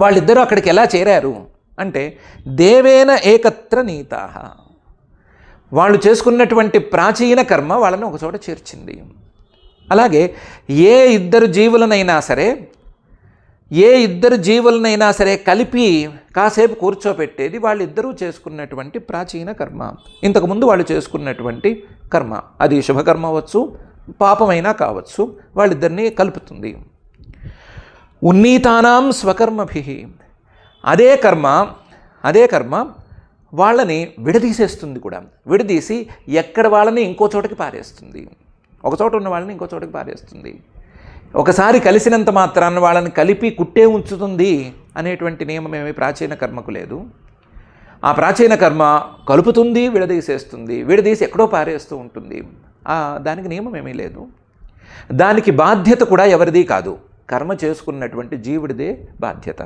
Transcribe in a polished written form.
వాళ్ళిద్దరూ అక్కడికి ఎలా చేరారు అంటే దేవేన ఏకత్ర నీతాః. వాళ్ళు చేసుకున్నటువంటి ప్రాచీన కర్మ వాళ్ళని ఒకచోట చేర్చింది. అలాగే ఏ ఇద్దరు జీవులనైనా సరే కలిపి కాసేపు కూర్చోపెట్టేది వాళ్ళిద్దరూ చేసుకున్నటువంటి ప్రాచీన కర్మ, ఇంతకుముందు వాళ్ళు చేసుకున్నటువంటి కర్మ. అది శుభకర్మ అవ్వచ్చు, పాపమైనా కావచ్చు, వాళ్ళిద్దరినీ కలుపుతుంది. ఉన్నీతానాం స్వకర్మభిః. అదే కర్మ వాళ్ళని విడదీసేస్తుంది కూడా. విడదీసి ఎక్కడ వాళ్ళని ఇంకో చోటకి పారేస్తుంది, ఒక చోట ఉన్న వాళ్ళని ఇంకో చోటకి పారేస్తుంది. ఒకసారి కలిసినంత మాత్రాన్ని వాళ్ళని కలిపి కుట్టే ఉంచుతుంది అనేటువంటి నియమం ఏమీ ప్రాచీన కర్మకు లేదు. ఆ ప్రాచీన కర్మ కలుపుతుంది, విడదీసేస్తుంది, విడదీసి ఎక్కడో పారేస్తూ ఉంటుంది. దానికి నియమం ఏమీ లేదు. దానికి బాధ్యత కూడా ఎవరిది కాదు, కర్మ చేసుకున్నటువంటి జీవుడిదే బాధ్యత.